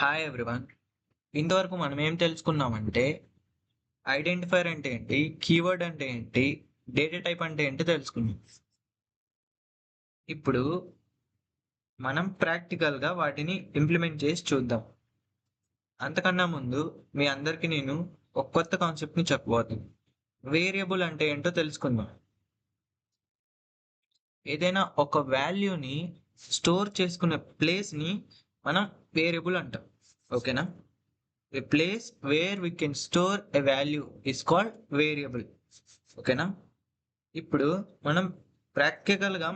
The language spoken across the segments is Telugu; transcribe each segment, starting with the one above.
Hi everyone. ఇంతవరకు మనం ఏం తెలుసుకున్నామంటే ఐడెంటిఫైయర్ అంటే ఏంటి, కీవర్డ్ అంటే ఏంటి, డేటా టైప్ అంటే ఏంటి తెలుసుకున్నాం. ఇప్పుడు మనం ప్రాక్టికల్గా వాటిని ఇంప్లిమెంట్ చేసి చూద్దాం. అంతకన్నా ముందు మీ అందరికీ నేను ఒక కొత్త కాన్సెప్ట్ని చెప్పబోతున్నాను. వేరియబుల్ అంటే ఏంటో తెలుసుకుందాం. ఏదైనా ఒక వాల్యూని స్టోర్ చేసుకునే ప్లేస్ని మనం వేరియబుల్ అంటాం. ఓకేనా? A place where we can store a value is called variable. ఓకేనా? ఇప్పుడు మనం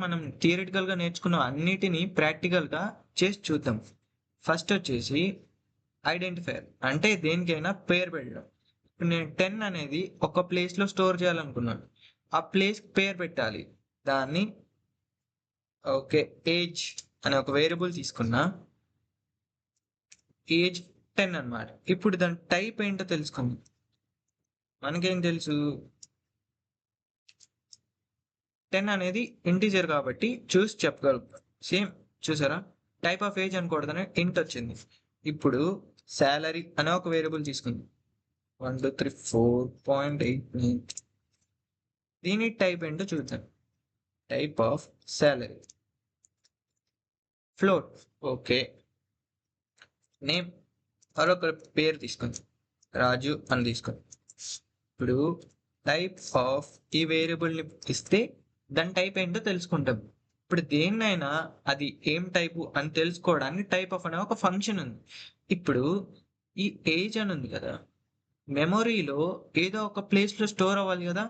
మనం థియరిటికల్గా నేర్చుకున్న అన్నిటినీ ప్రాక్టికల్గా చేసి చూద్దాం. ఫస్ట్ వచ్చేసి ఐడెంటిఫైయర్ అంటే దేనికైనా పేరు పెట్టడం. ఇప్పుడు నేను 10 అనేది ఒక ప్లేస్లో స్టోర్ చేయాలనుకున్నాను. ఆ ప్లేస్కి పేరు పెట్టాలి. దాన్ని ఏజ్ అనే ఒక వేరియబుల్ తీసుకున్నా. ఏజ్ 10 అన్నమాట. ఇప్పుడు దాని టైప్ ఏంటో తెలుసుకుందాం. మనకేం తెలుసు, 10 అనేది ఇంటీజర్ కాబట్టి చూసి చెప్పగలుగుతాం. సేమ్ చూసారా, టైప్ ఆఫ్ ఏజ్ అనకూడదని ఇంట్ వచ్చింది. ఇప్పుడు శాలరీ అనే ఒక వేరియబుల్ తీసుకుంది. 1 2 3 4.89. దీని టైప్ ఏంటో చూద్దాం. Type of salary float. Okay. Name మరొక పేరు తీసుకుంది, రాజు అని తీసుకుంది. ఇప్పుడు టైప్ ఆఫ్ ఈ వేరియబుల్ని ఇస్తే దాని టైప్ ఏంటో తెలుసుకుంటాం. ఇప్పుడు దేన్నైనా అది ఏం టైపు అని తెలుసుకోవడానికి టైప్ ఆఫ్ అనే ఒక ఫంక్షన్ ఉంది. ఇప్పుడు ఈ ఏజ్ అని ఉంది కదా, మెమొరీలో ఏదో ఒక ప్లేస్లో స్టోర్ అవ్వాలి కదా.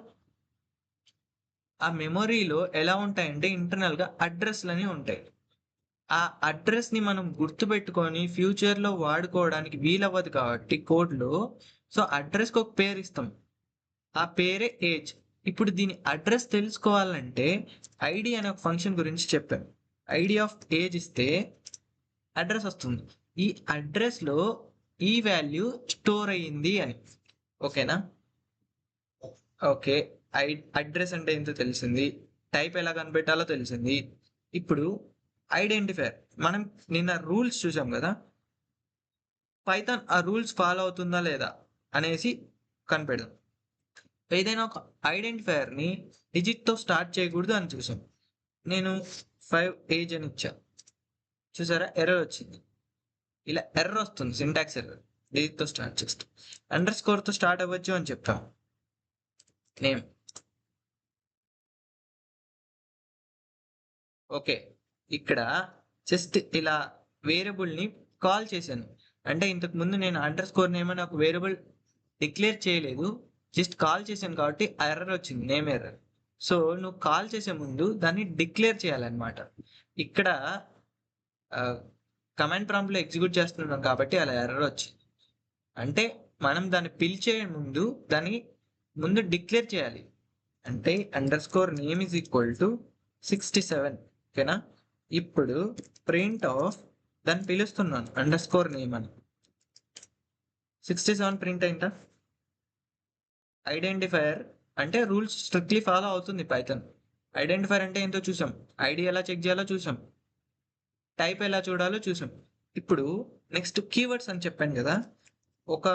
ఆ మెమొరీలో ఎలా ఉంటాయంటే ఇంటర్నల్గా అడ్రస్లని ఉంటాయి. ఆ అడ్రస్ని మనం గుర్తుపెట్టుకొని ఫ్యూచర్లో వాడుకోవడానికి వీలవ్వదు కాబట్టి కోడ్లో, సో అడ్రస్కి ఒక పేరు ఇస్తాం. ఆ పేరే ఏజ్. ఇప్పుడు దీని అడ్రస్ తెలుసుకోవాలంటే ఐడి అనే ఒక ఫంక్షన్ గురించి చెప్పాను. ఐడి ఆఫ్ ఏజ్ ఇస్తే అడ్రస్ వస్తుంది. ఈ అడ్రస్లో ఈ వాల్యూ స్టోర్ అయ్యింది అని. ఓకేనా? ఓకే. అడ్రస్ అంటే ఏంటో తెలిసింది, టైప్ ఎలా కనిపెట్టాలో తెలిసింది. ఇప్పుడు ఐడెంటిఫైయర్, మనం నిన్న రూల్స్ చూసాం కదా, పైథాన్ ఆ రూల్స్ ఫాలో అవుతుందా లేదా అనేసి కనిపెడదాం. ఏదైనా ఒక ఐడెంటిఫైయర్ని డిజిట్తో స్టార్ట్ చేయకూడదు అని చూసాం. నేను 5 ఏజ్ అని ఇచ్చా. చూసారా, ఎర్రర్ వచ్చింది. ఇలా ఎర్రర్ వస్తుంది, సింటాక్స్ ఎర్రర్. డిజిట్తో స్టార్ట్ చేస్తాం. అండర్ స్కోర్తో స్టార్ట్ అవ్వచ్చు అని చెప్తాం. నేమ్. ఓకే. ఇక్కడ జస్ట్ ఇలా వేరియబుల్ని కాల్ చేశాను. అంటే ఇంతకు ముందు నేను అండర్ స్కోర్ నేమ్ అని ఒక వేరియబుల్ డిక్లేర్ చేయలేదు, జస్ట్ కాల్ చేశాను కాబట్టి ఆ ఎర్రర్ వచ్చింది, నేమ్ ఎర్రర్. సో నువ్వు కాల్ చేసే ముందు దాన్ని డిక్లేర్ చేయాలన్నమాట. ఇక్కడ కమాండ్ ప్రాంప్ట్లో ఎగ్జిక్యూట్ చేస్తున్నాం కాబట్టి అలా ఎర్రర్ వచ్చింది. అంటే మనం దాన్ని పిలిచే ముందు దాన్ని ముందు డిక్లేర్ చేయాలి. అంటే under score name is equal to 67. ఓకేనా? ఇప్పుడు ప్రింట్ ఆఫ్ దాన్ని పిలుస్తున్నాను అండర్ స్కోర్ నేమ్ అని. 67 ప్రింట్ అయిందా? ఐడెంటిఫైయర్ అంటే రూల్స్ స్ట్రిక్ట్లీ ఫాలో అవుతుంది పైథాన్. ఐడెంటిఫైయర్ అంటే ఏంటో చూసాం, ఐడి ఎలా చెక్ చేయాలో చూసాం, టైప్ ఎలా చూడాలో చూసాం. ఇప్పుడు నెక్స్ట్ కీవర్డ్స్ అని చెప్పాను కదా, ఒక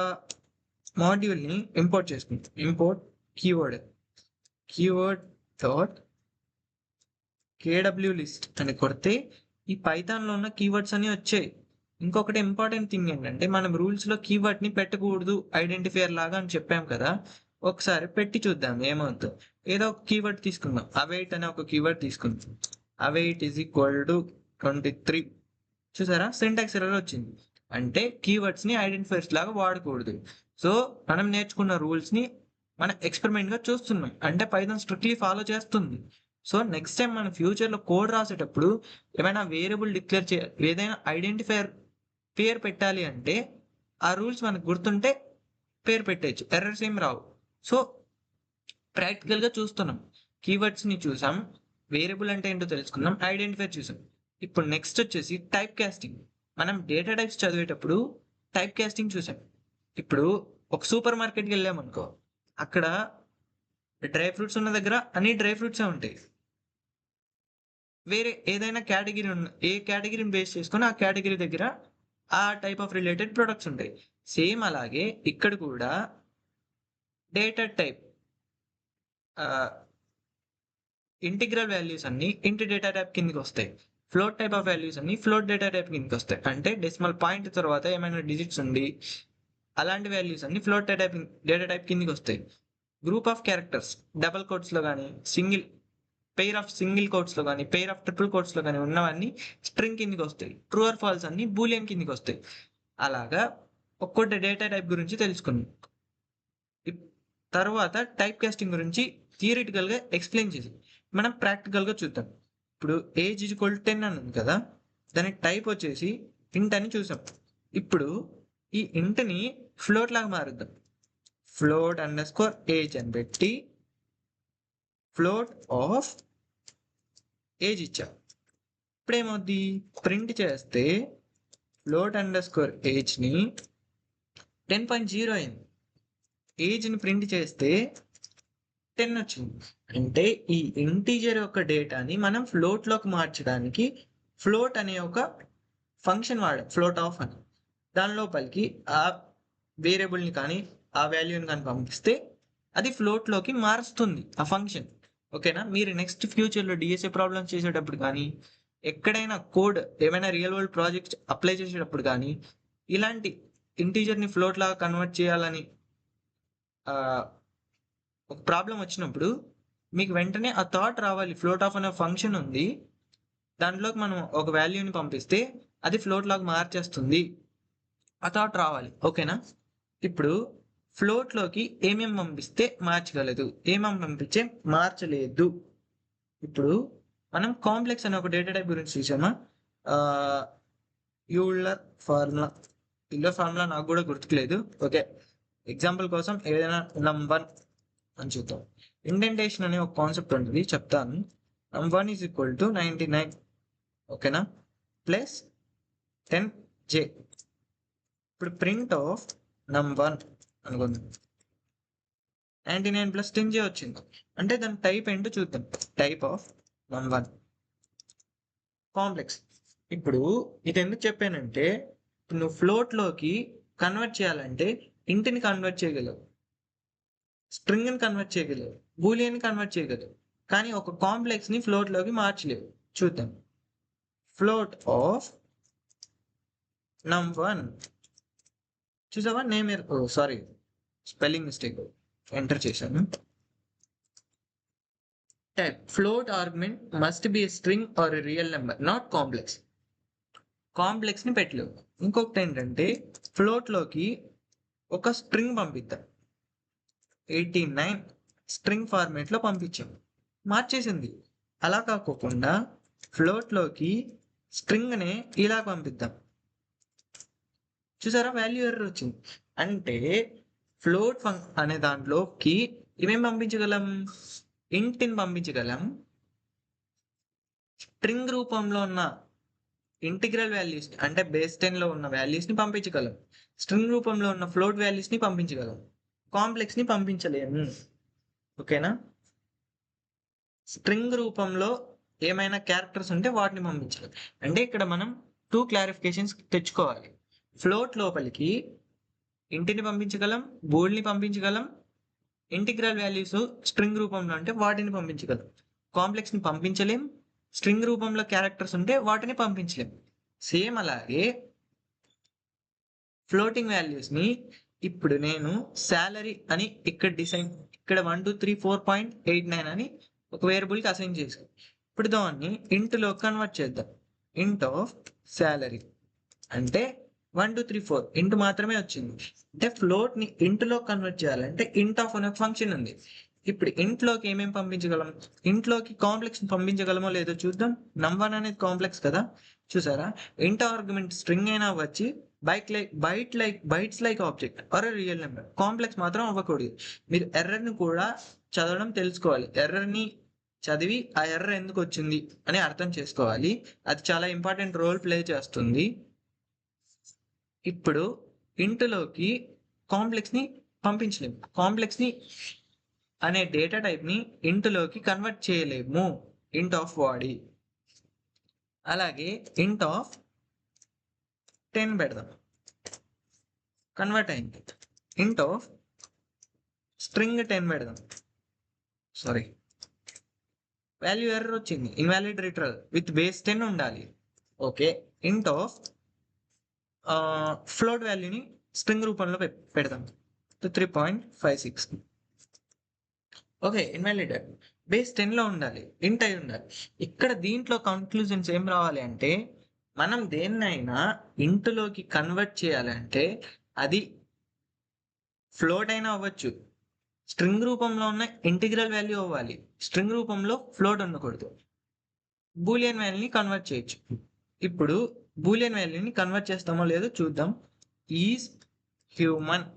మాడ్యూల్ని ఇంపోర్ట్ చేసుకుంటాం. ఇంపోర్ట్ కీవర్డ్ డాట్ కేడబ్ల్యూ లిస్ట్ అని కొడితే ఈ పైథాన్లో ఉన్న కీవర్డ్స్ అన్ని వచ్చాయి. ఇంకొకటి ఇంపార్టెంట్ థింగ్ ఏంటంటే మనం రూల్స్లో కీవర్డ్ని పెట్టకూడదు ఐడెంటిఫైయర్ లాగా అని చెప్పాం కదా, ఒకసారి పెట్టి చూద్దాం ఏమవుతుందో. ఏదో ఒక కీవర్డ్ తీసుకుందాం, అవైట్ అనే ఒక కీవర్డ్ తీసుకుందాం. Await is equal to 23. చూసారా, సింటాక్స్ ఎర్రర్ వచ్చింది. అంటే కీవర్డ్స్ని ఐడెంటిఫైర్స్ లాగా వాడకూడదు. సో మనం నేర్చుకున్న రూల్స్ని మనం ఎక్స్పెరిమెంట్గా చూస్తున్నాం, అంటే పైథాన్ స్ట్రిక్ట్లీ ఫాలో చేస్తుంది. సో నెక్స్ట్ టైం మనం ఫ్యూచర్లో కోడ్ రాసేటప్పుడు ఏమైనా వేరియబుల్ డిక్లేర్ ఏదైనా ఐడెంటిఫైయర్ పేరు పెట్టాలి అంటే ఆ రూల్స్ మనకు గుర్తుంటే పేరు పెట్టచ్చు, ఎర్రర్స్ ఏం రావు. సో ప్రాక్టికల్గా చూస్తున్నాం, కీవర్డ్స్ని చూసాం, వేరియబుల్ అంటే ఏంటో తెలుసుకున్నాం, ఐడెంటిఫైర్ చూసాం. ఇప్పుడు నెక్స్ట్ వచ్చేసి టైప్ కాస్టింగ్. మనం డేటా టైప్స్ చదివేటప్పుడు టైప్ కాస్టింగ్ చూసాం. ఇప్పుడు ఒక సూపర్ మార్కెట్కి వెళ్ళామనుకో, అక్కడ డ్రై ఫ్రూట్స్ ఉన్న దగ్గర అన్ని డ్రై ఫ్రూట్సే ఉంటాయి. వేరే ఏదైనా కేటగిరీ ఏ కేటగిరీని బేస్ చేసుకొని ఆ కేటగిరీ దగ్గర ఆ టైప్ ఆఫ్ రిలేటెడ్ ప్రొడక్ట్స్ ఉంటాయి. సేమ్ అలాగే ఇక్కడ కూడా డేటా టైప్ ఇంటిగ్రల్ వాల్యూస్ అన్ని ఇంటి డేటా టైప్ కిందకి వస్తాయి. ఫ్లోట్ టైప్ ఆఫ్ వాల్యూస్ అన్ని ఫ్లోట్ డేటా టైప్ కిందకి వస్తాయి. అంటే డెసిమల్ పాయింట్ తర్వాత ఏమైనా డిజిట్స్ ఉండి అలాంటి వాల్యూస్ అన్ని ఫ్లోట్ డేటా టైప్ కిందకి వస్తాయి. గ్రూప్ ఆఫ్ క్యారెక్టర్స్ డబల్ కోట్స్లో కానీ పెయిర్ ఆఫ్ సింగిల్ కోట్స్లో కానీ పెయిర్ ఆఫ్ ట్రిపుల్ కోట్స్లో కానీ ఉన్నవన్నీ స్ట్రింగ్ కిందకి వస్తాయి. ట్రూ ఆర్ ఫాల్స్ అన్ని బూలియన్ కిందకి వస్తాయి. అలాగా ఒక్కొక్క డేటా టైప్ గురించి తెలుసుకున్నాం. తర్వాత టైప్ కాస్టింగ్ గురించి థియరిటికల్గా ఎక్స్ప్లెయిన్ చేసి మనం ప్రాక్టికల్గా చూద్దాం. ఇప్పుడు ఏజ్ ఈజ్ ఈక్వల్ 10 అని ఉంది కదా, దాని టైప్ వచ్చేసి ఇంట్ అని చూసాం. ఇప్పుడు ఈ ఇంట్ని ఫ్లోట్ లాగా మారుద్దాం. ఫ్లోట్ అండర్స్కోర్ ఏజ్ అని పెట్టి ఫ్లోట్ ఆఫ్ ఏజ్ ఇచ్చాం. ఇప్పుడు ఏమవుద్ది, ప్రింట్ చేస్తే ఫ్లోట్ అండర్స్కోర్ ఏజ్ని 10.0 అయింది. ఏజ్ని ప్రింట్ చేస్తే 10 వచ్చింది. అంటే ఈ ఇంటీజర్ యొక్క డేటాని మనం ఫ్లోట్లోకి మార్చడానికి ఫ్లోట్ అనే ఒక ఫంక్షన్ వాడాం, ఫ్లోట్ ఆఫ్ అని. దాని లోపలికి ఆ వేరియబుల్ని కానీ ఆ వాల్యూని కానీ పంపిస్తే అది ఫ్లోట్లోకి మారుస్తుంది ఆ ఫంక్షన్. ఓకేనా? మీరు నెక్స్ట్ ఫ్యూచర్లో డిఎస్ఏ ప్రాబ్లమ్స్ చేసేటప్పుడు కానీ ఎక్కడైనా కోడ్ ఏమైనా రియల్ వరల్డ్ ప్రాజెక్ట్స్ అప్లై చేసేటప్పుడు కానీ ఇలాంటి ఇంటీజర్ని ఫ్లోట్ లాగా కన్వర్ట్ చేయాలని ఒక ప్రాబ్లం వచ్చినప్పుడు మీకు వెంటనే ఆ థాట్ రావాలి, ఫ్లోట్ ఆఫ్ అనే ఫంక్షన్ ఉంది, దాంట్లోకి మనం ఒక వాల్యూని పంపిస్తే అది ఫ్లోట్ లాగా మార్చేస్తుంది, ఆ థాట్ రావాలి. ఓకేనా? ఇప్పుడు ఫ్లోట్లోకి ఏమేమి పంపిస్తే మార్చగలదు, ఏమేమి పంపించే మార్చలేదు. ఇప్పుడు మనం కాంప్లెక్స్ అనే ఒక డేటా టైప్ గురించి చూసామా. యూలర్ ఫార్ములా నాకు కూడా గుర్తులేదు. ఓకే, ఎగ్జాంపుల్ కోసం ఏదైనా num1 అని చూద్దాం. ఇండెంటేషన్ అనే ఒక కాన్సెప్ట్ ఉంటుంది, చెప్తాను. num1 ఈజ్ ఈక్వల్ టు 99, ఓకేనా, ప్లస్ 10j. ఇప్పుడు ప్రింట్ ఆఫ్ num1 అనుకుందాం. 99 ప్లస్ 10j వచ్చింది. అంటే దాని టైప్ ఏంటో చూద్దాం. Type of num1 complex. ఇప్పుడు ఇది ఎందుకు చెప్పానంటే నువ్వు ఫ్లోట్లోకి కన్వర్ట్ చేయాలంటే ఇంటిని కన్వర్ట్ చేయగలవు, స్ట్రింగ్ని కన్వర్ట్ చేయగలవు, బూలియన్ని కన్వర్ట్ చేయగలవు, కానీ ఒక కాంప్లెక్స్ని ఫ్లోట్లోకి మార్చలేవు. చూద్దాం. ఫ్లోట్ ఆఫ్ num1 చూసావా, name sorry spelling mistake enter చేశాను. Type float argument must be a string or a real number, not complex. కాంప్లెక్స్ని పెట్టలేవు. ఇంకొకటి ఏంటంటే ఫ్లోట్లోకి ఒక స్ట్రింగ్ పంపిద్దాం. 89 స్ట్రింగ్ ఫార్మేట్లో పంపించాం, మార్చేసింది. అలా కాకోకుండా ఫ్లోట్లోకి స్ట్రింగ్నే ఇలా పంపిద్దాం. చూసారా, వాల్యూ ఎర్రర్ వచ్చింది. అంటే ఫ్లోట్ అనే దాంట్లోకి ఏమేమి పంపించగలం, ఇంటిని పంపించగలం, స్ట్రింగ్ రూపంలో ఉన్న ఇంటిగ్రల్ వాల్యూస్ అంటే బేస్ 10లో ఉన్న వాల్యూస్ని పంపించగలం, స్ట్రింగ్ రూపంలో ఉన్న ఫ్లోట్ వాల్యూస్ని పంపించగలం, కాంప్లెక్స్ని పంపించలేము. ఓకేనా? స్ట్రింగ్ రూపంలో ఏమైనా క్యారెక్టర్స్ ఉంటే వాటిని పంపించలేం. అంటే ఇక్కడ మనం 2 క్లారిఫికేషన్స్ తెచ్చుకోవాలి. ఫ్లోట్ లోపలికి ఇంటిని పంపించగలం, బోల్డ్ని పంపించగలం, ఇంటిగ్రల్ వాల్యూస్ స్ట్రింగ్ రూపంలో అంటే వాటిని పంపించగలం, కాంప్లెక్స్ని పంపించలేం, స్ట్రింగ్ రూపంలో క్యారెక్టర్స్ ఉంటే వాటిని పంపించలేం. సేమ్ అలాగే ఫ్లోటింగ్ వాల్యూస్ని ఇప్పుడు నేను శాలరీ అని ఇక్కడ 1 2 3 4.89 అని ఒక వేరియబుల్కి అసైన్ చేసాను. ఇప్పుడు దాన్ని ఇంట్లో కన్వర్ట్ చేద్దాం. ఇంట్ ఆఫ్ శాలరీ అంటే 1 2 3 4 ఇంట్ మాత్రమే వచ్చింది. అంటే ఫ్లోట్ని ఇంట్లో కన్వర్ట్ చేయాలంటే ఇంట్ ఆఫ్ అనే ఫంక్షన్ ఉంది. ఇప్పుడు ఇంట్లోకి ఏమేమి పంపించగలం, ఇంట్లోకి కాంప్లెక్స్ పంపించగలమో లేదో చూద్దాం. num1 అనేది కాంప్లెక్స్ కదా, చూసారా. ఇంట్ ఆర్గ్యుమెంట్ స్ట్రింగ్ అయినా వచ్చి bytes like object or real number, complex మాత్రం అవ్వకూడదు. మీరు ఎర్రర్ని కూడా చదవడం తెలుసుకోవాలి. ఎర్రర్ని చదివి ఆ ఎర్రర్ ఎందుకు వచ్చింది అని అర్థం చేసుకోవాలి. అది చాలా ఇంపార్టెంట్ రోల్ ప్లే చేస్తుంది. ఇప్పుడు ఇంట్లోకి కాంప్లెక్స్ని పంపించలేము, కాంప్లెక్స్ని అనే డేటా టైప్ని ఇంట్లోకి కన్వర్ట్ చేయలేము ఇంట్ ఆఫ్ వాడి. అలాగే ఇంట్ ఆఫ్ 10 పెడదాం, కన్వర్ట్ అయింది. ఇంట్ ఆఫ్ స్ట్రింగ్ 10 పెడదాం, సారీ వాల్యూ ఎర్రర్ వచ్చింది, ఇన్వాలిడ్ రిట్రల్ విత్ బేస్ 10 ఉండాలి. ఓకే, ఇంట్ ఆఫ్ ఫ్లోట్ వాల్యూని స్ట్రింగ్ రూపంలో పెడదాం 3.56. ఓకే, ఇన్వాలిడ్ బేస్ 10లో ఉండాలి, ఇంట్ అయి ఉండాలి. ఇక్కడ దీంట్లో కంక్లూజన్స్ ఏం రావాలి అంటే, మనం దేన్నైనా ఇంట్లోకి కన్వర్ట్ చేయాలంటే అది ఫ్లోట్ అయినా అవ్వచ్చు, స్ట్రింగ్ రూపంలో ఉన్న ఇంటిగ్రల్ వాల్యూ అవ్వాలి, స్ట్రింగ్ రూపంలో ఫ్లోట్ ఉండకూడదు. బూలియన్ వాల్యూని కన్వర్ట్ చేయొచ్చు. ఇప్పుడు బూలియన్ వాల్యూని కన్వర్ట్ చేస్తామో లేదో చూద్దాం. Is human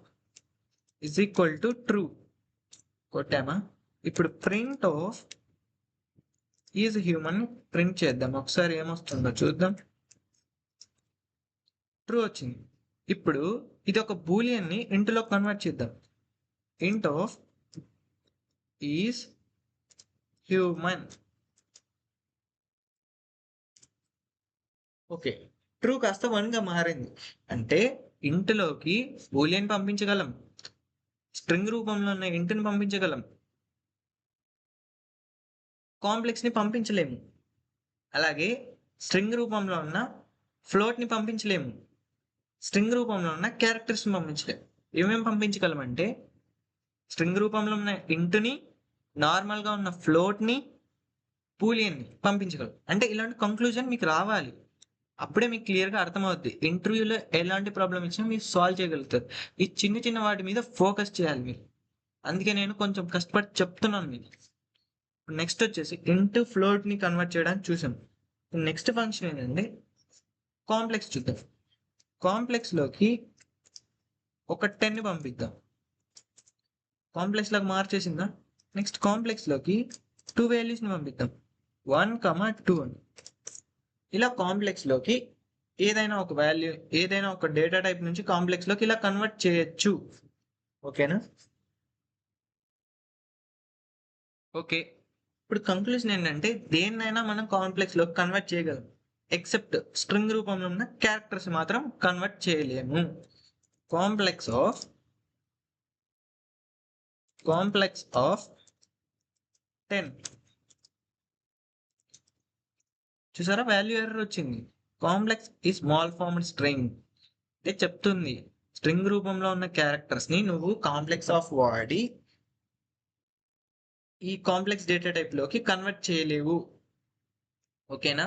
is equal to true కొట్టామా. ఇప్పుడు print of is human print చేద్దాం, ఒకసారి ఏమొస్తుందో చూద్దాం. ట్రూ వచ్చింది. ఇప్పుడు ఇది ఒక బూలియన్ని ఇంట్లో కన్వర్ట్ చేద్దాం. ఇంట్ of is human. Okay, true కాస్త 1గా మారింది. అంటే ఇంట్లోకి బూలియన్ పంపించగలం, స్ట్రింగ్ రూపంలో ఉన్న ఇంట్ని పంపించగలం, కాంప్లెక్స్ని పంపించలేము. అలాగే స్ట్రింగ్ రూపంలో ఉన్న ఫ్లోట్ని పంపించలేము, స్ట్రింగ్ రూపంలో ఉన్న క్యారెక్టర్స్ని పంపించలేము. ఏమేమి పంపించగలం అంటే స్ట్రింగ్ రూపంలో ఉన్న ఇంట్ని, నార్మల్గా ఉన్న ఫ్లోట్ని, బూలియన్ని పంపించగలం. అంటే ఇలాంటి కంక్లూజన్ మీకు రావాలి, అప్పుడే మీకు క్లియర్గా అర్థమవుద్ది. ఇంటర్వ్యూలో ఎలాంటి ప్రాబ్లం ఇచ్చినా మీరు సాల్వ్ చేయగలుగుతారు. ఈ చిన్న చిన్న వాటి మీద ఫోకస్ చేయాలి మీరు, అందుకే నేను కొంచెం కష్టపడి చెప్తున్నాను మీకు. నెక్స్ట్ వచ్చేసి ఇంట్ ఫ్లోట్ని కన్వర్ట్ చేయడానికి చూసాం. నెక్స్ట్ ఫంక్షన్ ఏంటంటే కాంప్లెక్స్ చూద్దాం. కాంప్లెక్స్లోకి ఒక 10ని పంపిద్దాం. కాంప్లెక్స్లోకి మార్చేసిందా. నెక్స్ట్ కాంప్లెక్స్లోకి 2 వాల్యూస్ని పంపిద్దాం, 1, 2 అని. ఇలా కాంప్లెక్స్లోకి ఏదైనా ఒక వాల్యూ, ఏదైనా ఒక డేటా టైప్ నుంచి కాంప్లెక్స్లోకి ఇలా కన్వర్ట్ చేయొచ్చు. ఓకేనా. ఓకే, ఇప్పుడు కంక్లూజన్ ఏంటంటే దేన్నైనా మనం కాంప్లెక్స్లోకి కన్వర్ట్ చేయగలం, ఎక్సెప్ట్ స్ట్రింగ్ రూపంలో ఉన్న క్యారెక్టర్స్ మాత్రం కన్వర్ట్ చేయలేము. కాంప్లెక్స్ ఆఫ్ 10 చూసారా, వాల్యూ ఎర్రర్ వచ్చింది. కాంప్లెక్స్ ఈ స్మాల్ ఫార్మ్డ్ స్ట్రింగ్ అంటే చెప్తుంది, స్ట్రింగ్ రూపంలో ఉన్న క్యారెక్టర్స్ని నువ్వు కాంప్లెక్స్ ఆఫ్ వాడి ఈ కాంప్లెక్స్ డేటా టైప్లోకి కన్వర్ట్ చేయలేవు. ఓకేనా,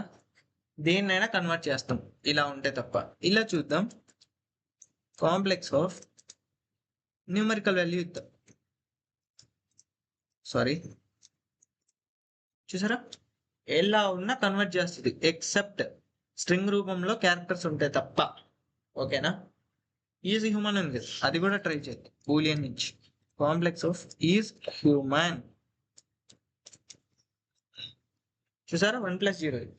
దేన్నైనా కన్వర్ట్ చేస్తాం ఇలా ఉంటే తప్ప. ఇలా చూద్దాం. కాంప్లెక్స్ ఆఫ్ న్యూమరికల్ వాల్యూ ఇద్దాం, సారీ చూసారా, ఎలా ఉన్నా కన్వర్ట్ చేస్తుంది ఎక్సెప్ట్ స్ట్రింగ్ రూపంలో క్యారెక్టర్స్ ఉంటే తప్ప. ఓకేనా. ఈజ్ హ్యూమన్ ఉంది, అది కూడా ట్రై చేద్దాం. బూలియన్ నుంచి కాంప్లెక్స్ ఆఫ్ ఈజ్ హ్యూమన్ చూసారా, 1+0.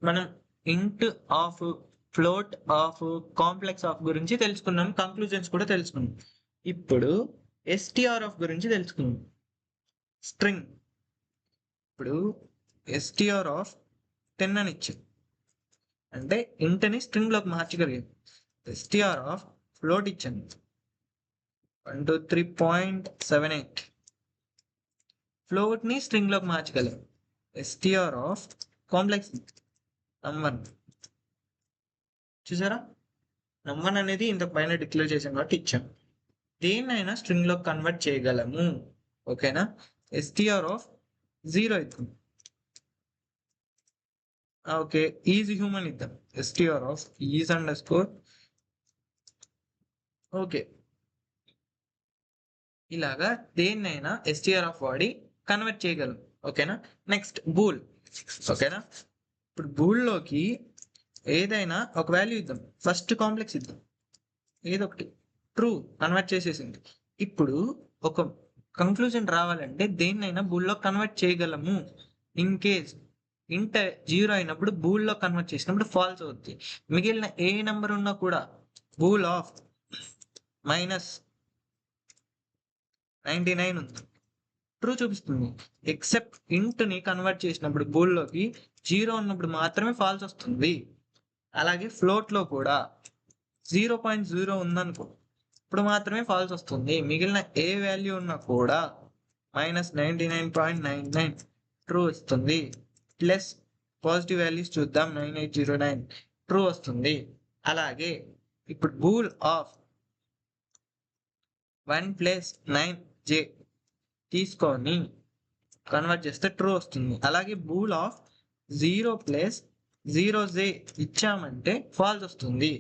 మనం ఇంట్ of, float of, complex of గురించి తెలుసుకున్నాం, కంక్లూజన్స్ కూడా తెలుసుకున్నాం. ఇప్పుడు ఎస్టిఆర్ ఆఫ్ గురించి తెలుసుకున్నాం. స్ట్రింగ్, ఇప్పుడు ఎస్టిఆర్ ఆఫ్ 10 అని ఇచ్చింది అంటే ఇంట్ని స్ట్రింగ్లోకి మార్చగలిగాం. ఎస్టిఆర్ ఆఫ్ ఫ్లోట్ ఇచ్చాను 123.78, ఫ్లోట్ని స్ట్రింగ్లోకి మార్చగలం. ఎస్టిఆర్ ఆఫ్ కాంప్లెక్స్ నంబర్ చూసారా, నంబర్ అనేది ఇంతకు పైన డిక్లేర్ చేసాం కాబట్టి ఇచ్చాం. దేన్నైనా స్ట్రింగ్లోకి కన్వర్ట్ చేయగలము. ఓకేనా. ఎస్టిఆర్ ఆఫ్ 0 ఇద్దాం. ఓకే, ఈజ్ హ్యూమన్ ఇద్దాం. STR of is _, okay. ఇలాగా దేన్నైనా ఎస్టిఆర్ ఆఫ్ వాడి కన్వర్ట్ చేయగలం. ఓకేనా. Next bool. ఓకేనా, ఇప్పుడు బూల్లోకి ఏదైనా ఒక వాల్యూ ఇద్దాం. ఫస్ట్ కాంప్లెక్స్ ఇద్దాం, ఏదో ఒకటి. ట్రూ కన్వర్ట్ చేసేసింది. ఇప్పుడు ఒక కంక్లూజన్ రావాలంటే దేన్నైనా బూల్లో కన్వర్ట్ చేయగలము. ఇన్ కేస్ ఇంట్ 0 అయినప్పుడు బూల్లో కన్వర్ట్ చేసినప్పుడు ఫాల్స్ అవుతుంది. మిగిలిన ఏ నెంబర్ ఉన్నా కూడా బూల్ ఆఫ్ -99 ఉంది, ట్రూ చూపిస్తుంది. ఎక్సెప్ట్ ఇంట్ని కన్వర్ట్ చేసినప్పుడు బూల్లోకి 0 ఉన్నప్పుడు మాత్రమే ఫాల్స్ వస్తుంది. అలాగే ఫ్లోట్లో కూడా 0.0 ఉందనుకో, ఇప్పుడు మాత్రమే ఫాల్స్ వస్తుంది. మిగిలిన ఏ వాల్యూ ఉన్నా కూడా -99.99 ట్రూ వస్తుంది. ప్లస్ పాజిటివ్ వాల్యూస్ చూద్దాం. 9809 ట్రూ వస్తుంది. అలాగే ఇప్పుడు బూల్ ఆఫ్ 1 + 9j తీసుకొని కన్వర్ట్ చేస్తే ట్రూ వస్తుంది. అలాగే బూల్ ఆఫ్ 0 + 0j ఇచ్చామంటే ఫాల్స్ వస్తుంది.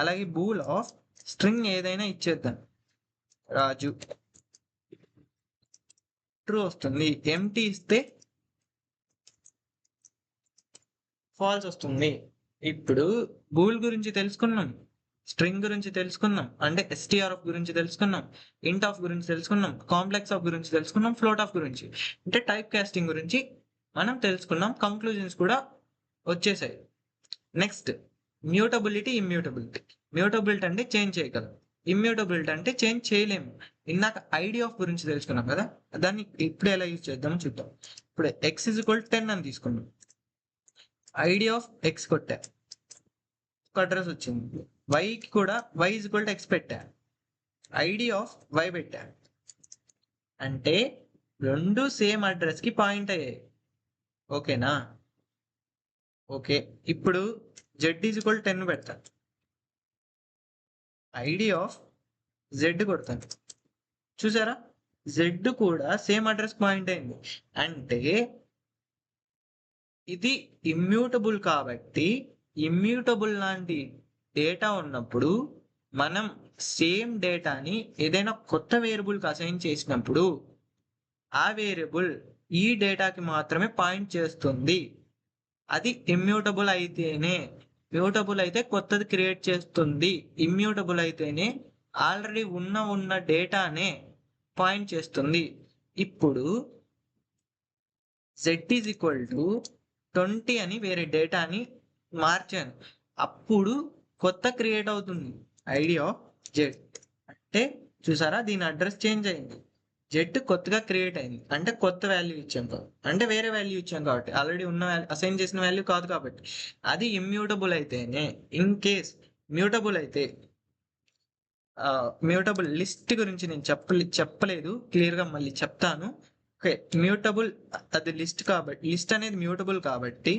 అలాగే బూల్ ఆఫ్ స్ట్రింగ్ ఏదైనా ఇచ్చేద్దాం, రాజు, ట్రూ వస్తుంది. ఎంటీ ఇస్తే ఫాల్స్ వస్తుంది. ఇప్పుడు బూల్ గురించి తెలుసుకున్నాం, స్ట్రింగ్ గురించి తెలుసుకున్నాం, అంటే STRF గురించి తెలుసుకున్నాం, ఇంట్ ఆఫ్ గురించి తెలుసుకున్నాం, కాంప్లెక్స్ ఆఫ్ గురించి తెలుసుకున్నాం, ఫ్లోట్ ఆఫ్ గురించి అంటే టైప్ కాస్టింగ్ గురించి మనం తెలుసుకున్నాం. కంక్లూజన్స్ కూడా వచ్చేసాయి. Next mutability, immutability. మ్యూటబిలిటీ అంటే చేంజ్ చేయగలం, ఇమ్యూటబిలిటీ అంటే చేంజ్ చేయలేము. ఇందాక ఐడి ఆఫ్ గురించి తెలుసుకున్నాం కదా, దాన్ని ఇప్పుడు ఎలా యూజ్ చేద్దామో చూద్దాం. ఇప్పుడు x = 10 అని తీసుకున్నాం. ఐడి ఆఫ్ x కొట్టా, ఒక అడ్రస్ వచ్చింది. వైకి కూడా y = x పెట్టా, ఐడి ఆఫ్ y పెట్టా, అంటే రెండు సేమ్ అడ్రస్ కి పాయింట్ అయ్యాయి. ఓకేనా? ఓకే. ఇప్పుడు z = 10 పెడతా, ఐడి ఆఫ్ z కొడతాను. చూసారా, z కూడా సేమ్ అడ్రస్ పాయింట్ అయింది. అంటే ఇది ఇమ్యూటబుల్ కాబట్టి, ఇమ్యూటబుల్ లాంటి డేటా ఉన్నప్పుడు మనం సేమ్ డేటాని ఏదైనా కొత్త వేరియబుల్కి అసైన్ చేసినప్పుడు ఆ వేరియబుల్ ఈ డేటాకి మాత్రమే పాయింట్ చేస్తుంది. అది ఇమ్యూటబుల్ అయితేనే. మ్యూటబుల్ అయితే కొత్తది క్రియేట్ చేస్తుంది, ఇమ్యూటబుల్ అయితేనే ఆల్రెడీ ఉన్న డేటానే పాయింట్ చేస్తుంది. ఇప్పుడు z = 20 అని వేరే డేటాని మార్చాను, అప్పుడు కొత్త క్రియేట్ అవుతుంది ఐడి ఆఫ్ z. అంటే చూసారా, దీని అడ్రస్ చేంజ్ అయింది, z కొత్తగా క్రియేట్ అయింది, అంటే కొత్త వాల్యూ ఇచ్చాం కాబట్టి, అంటే వేరే వాల్యూ ఇచ్చాం కాబట్టి, ఆల్రెడీ ఉన్న అసైన్ చేసిన వాల్యూ కాదు కాబట్టి. అది ఇమ్యూటబుల్ అయితేనే. ఇన్ కేస్ మ్యూటబుల్ అయితే, మ్యూటబుల్ లిస్ట్ గురించి నేను చెప్పలేదు క్లియర్గా, మళ్ళీ చెప్తాను. ఓకే, మ్యూటబుల్ అది లిస్ట్ కాబట్టి, లిస్ట్ అనేది మ్యూటబుల్ కాబట్టి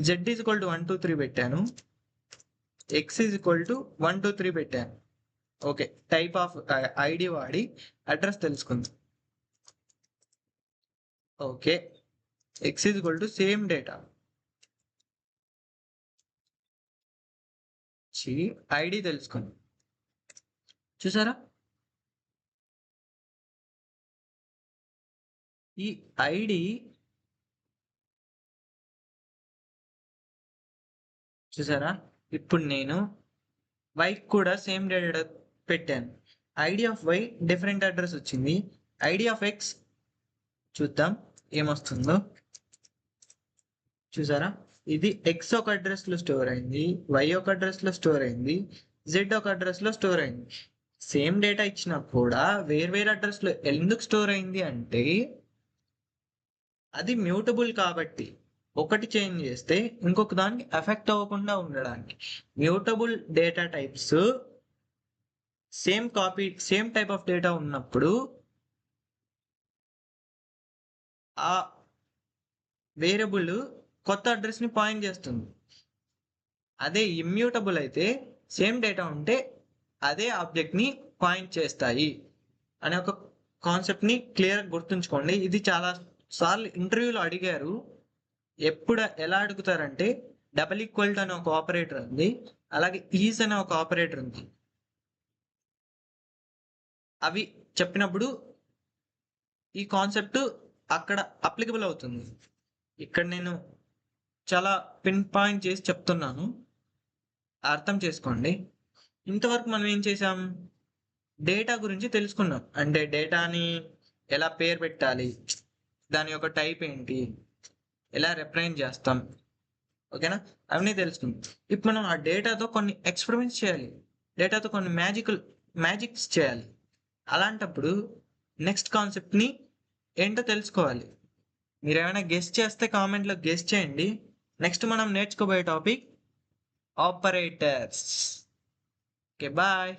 z = 1 2 3 పెట్టాను, x = 1 2 3 పెట్టాను. ఓకే, టైప్ ఆఫ్ ఐడి వాడి అడ్రస్ తెలుసుకుందాం. Okay, x = same data, ID తెలుసుకుందాం. చూసారా, ఈ ఐడి చూసారా, ఇప్పుడు నేను y కూడా సేమ్ డేటా పెట్టాను, ID of y different address వచ్చింది. ఐడి ఆఫ్ x చూద్దాం ఏమొస్తుందో. చూసారా, ఇది x ఒక అడ్రస్ లో స్టోర్ అయింది, y ఒక అడ్రస్ లో స్టోర్ అయింది, z ఒక అడ్రస్ లో స్టోర్ అయింది. సేమ్ డేటా ఇచ్చినా కూడా వేర్వేరు అడ్రస్ లో ఎందుకు స్టోర్ అయింది అంటే అది మ్యూటబుల్ కాబట్టి. ఒకటి చేంజ్ చేస్తే ఇంకొక దానికి ఎఫెక్ట్ అవ్వకుండా ఉండడానికి. Mutable data types same type of data ఉన్నప్పుడు ఆ వేరియబుల్ కొత్త అడ్రస్ ని పాయింట్ చేస్తుంది. అదే ఇమ్యూటబుల్ అయితే సేమ్ డేటా ఉంటే అదే ఆబ్జెక్ట్ ని పాయింట్ చేస్తాయి అనే ఒక కాన్సెప్ట్ ని క్లియర్ గుర్తుంచుకోండి. ఇది చాలా సార్లు ఇంటర్వ్యూలో అడిగారు. ఎలా అడుగుతారంటే, డబుల్ ఈక్వల్ టు అనే ఒక ఆపరేటర్ ఉంది, అలాగే ఈజ్ అనే ఒక ఆపరేటర్ ఉంది. అవి చెప్పినప్పుడు ఈ కాన్సెప్ట్ అక్కడ అప్లికబుల్ అవుతుంది. ఇక్కడ నేను చాలా పిన్ పాయింట్ చేసి చెప్తున్నాను, అర్థం చేసుకోండి. ఇంతవరకు మనం ఏం చేసాం, డేటా గురించి తెలుసుకున్నాం. అంటే డేటాని ఎలా పేరు పెట్టాలి, దాని యొక్క టైప్ ఏంటి, ఎలా రిప్రజెంట్ చేస్తాం, ఓకేనా, అవన్నీ తెలుసుకుందాం. ఇప్పుడు మనం ఆ డేటాతో కొన్ని ఎక్స్పెరిమెంట్స్ చేయాలి, డేటాతో కొన్ని మ్యాజిక్స్ చేయాలి. అలాంటప్పుడు నెక్స్ట్ కాన్సెప్ట్ని ఏంటో తెలుసుకోవాలి. మీరు ఏమైనా గెస్ చేస్తే కామెంట్లో గెస్ చేయండి. నెక్స్ట్ మనం నేర్చుకోబోయే టాపిక్ ఆపరేటర్స్. Okay bye.